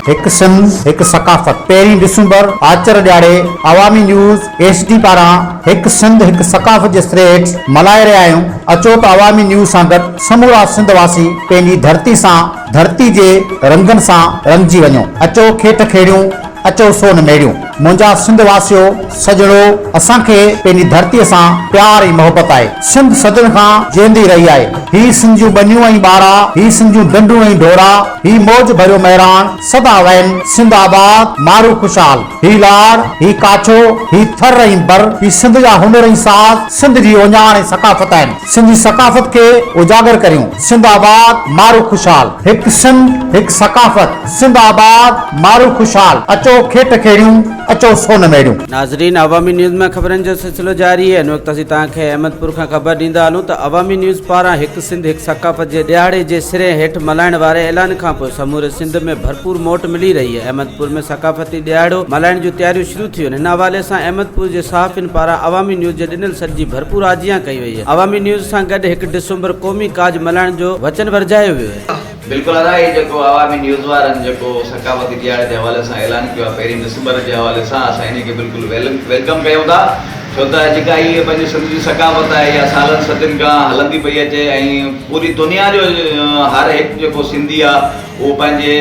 हिकु सिंध हिकु सकाफ़त। 1 डिसंबर आचर ॾियारे अवामी न्यूज़ HD पारां हिकु सिंध हिकु सकाफ़त जे स्ट्रेट मल्हाए रहिया आहियूं। अचो त अवामी न्यूज़ सां गॾु समूरा सिंधवासी पंहिंजी धरती सां, धरती जे रंगनि सां रंगजी वञो। अचो खेठ खेड़ियूं, अचो सोन मेड़ियूं। मुंहिंजा सिंध वासियो सजणो, असांखे पंहिंजी धरतीअ सां प्यार ऐं मोहबत आहे। सिंध सदियुनि खां जीअंदी रही आहे। ही सिंध जूं बनियूं ऐं ॿारा, ही सिंध जूं ढंढूं ऐं ढोरा, ही मौज भरियो महिरान सदा वैन। सिंध आबाद मारू खुशहाल। ही लाड़, ही काछो, ही थर ऐं बर, ही सिंध जा हुनर ऐं साज़ सिंध जी ओञाण ऐं सकाफ़त आहिनि। सिंधी सकाफ़त खे उजागर करियूं। सिंध आबाद मारू खुशहाल। हिकु सिंध हिकु सकाफ़त। सिंध आबाद मारू खुशहाल। अचो खेठ खेड़ियूं, अचो सोन मेड़ियूं। नाज़रीन, अवामी न्यूज़ में खबरनि जो सिलसिलो जारी है। वक्त असीं तव्हांखे अहमदपुर खां ख़बर ॾींदा हलूं त अवामी न्यूज़ पारां हिकु सिंध हिकु सकाफ़त जे ॾियारे जे सिरे हेठि मल्हाइण वारे ऐलान खां पोइ समूरे सिंध में भरपूर मोट मिली रही है। अहमदपुर में सकाफ़ती ॾियारो मल्हाइण जूं तयारियूं शुरू थी आहिनि। हिन हवाले सां अहमदपुर जे सहाफ़ियुनि पारां अवामी न्यूज़ जे ॾिनल सॾ जी भरपूर आजियां कई वई है। अवामी न्यूज़ सां गॾु 1 डिसंबर क़ौमी काज मल्हाइण जो वचन वरजायो वियो है। बिल्कुल अदा ही जो अवामी न्यूज़ वारनि जो सकाफ़ती ॾियारे के हवाले से ऐलान किया 1 डिसंबर के हवाले से असां इनके बिल्कुल वेलकम कयूं था। छो त जेका ये पंहिंजी सिंध जी सकाफ़त है या सालनि सदियुनि खां हलंदी पई अचे ऐं पूरी दुनिया जो हर हिकु जेको सिंधी आहे वो पंहिंजे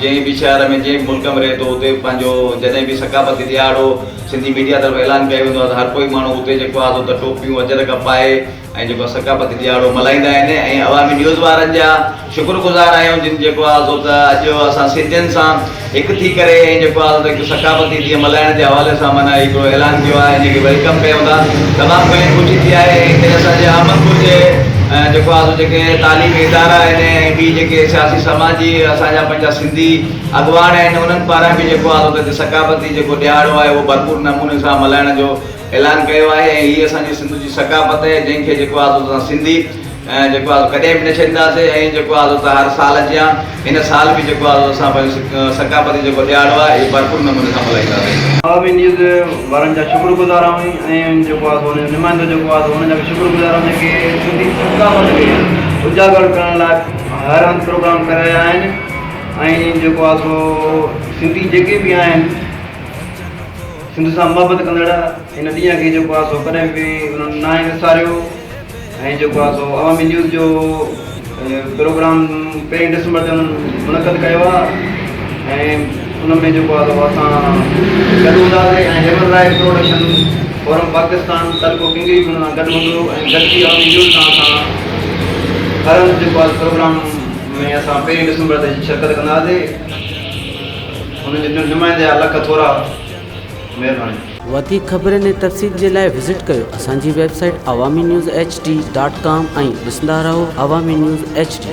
जंहिं बि शहर में जंहिं मुल्क में रहे तो उते पंहिंजो जॾहिं बि सकाफ़ती ॾियारो सिंधी मीडिया तरफ़ ऐलान कयो वेंदो आहे त हर कोई माण्हू उते जेको आहे त टोपियूं अजरक पाए ऐं जेको सकाफ़ती ॾियारो मल्हाईंदा आहिनि। ऐं अवामी न्यूज़ वारनि जा शुक्रगुज़ार आहियूं जिन जेको आहे सो त अॼु असां सिंधियुनि सां हिकु थी करे ऐं जेको आहे हिकु सकाफ़ती ॾींहुं मल्हाइण जे हवाले सां माना हिकिड़ो ऐलान कियो आहे। इनखे वेलकम कयूं था। तमामु घणी ख़ुशी थी आहे। हिते असांजे अहमदपुर जे जेको आहे जेके तालीमी इदारा आहिनि ऐं ॿी जेके सियासी समाजी असांजा पंहिंजा सिंधी अॻुवान आहिनि उन्हनि पारां बि जेको आहे त सकाफ़ती जेको ॾियारो आहे उहो भरपूर नमूने सां मल्हाइण जो ऐलान कयो आहे। ऐं हीअ असांजी सिंध जी सकाफ़त आहे जंहिंखे जेको आहे असां सिंधी जेको आहे कॾहिं बि न छॾींदासीं। ऐं जेको आहे त हर साल जीअं हिन साल बि जेको आहे असां पंहिंजो सकाफ़ती जेको ॾियारो आहे इहो भरपूर नमूने सां मल्हाईंदासीं। अवामी न्यूज़ वारनि जा शुक्रगुज़ार आहियूं ऐं जेको आहे हुन नुमाइंदो जेको आहे हुनजा बि शुक्रगुज़ार आहियूं जेके सिंधी सकाफ़त खे उजागर करण लाइ हर हंधि प्रोग्राम करे रहिया आहिनि। ऐं जेको आहे सो सिंधी जेके बि आहिनि सिंध सां मोहबत कंदड़ हिन ॾींहं खे जेको आहे सो कॾहिं बि उन्हनि न विसारियो। ऐं जेको आहे सो अवामी न्यूज़ जो प्रोग्राम 1 डिसंबर ते मुनक़द कयो आहे ऐं उन में जेको आहे असां गॾु हूंदासीं ऐं human rights protection forum Pakistan तलको कंहिंखे बि हुन सां गॾु हूंदो ऐं गॾिजी अवामी न्यूज़ सां असां हर हंधि जेको आहे प्रोग्राम में असां 1 डिसंबर ते शिरकत कंदासीं। हुनजे नुमाइंदे जा लख थोरा महिरबानी। वधीक ख़बरनि ऐं तफ़सील जे लाइ विज़िट कयो असांजी वेबसाइट awami news hd.com ऐं ॾिसंदा रहो अवामी न्यूज़ HD।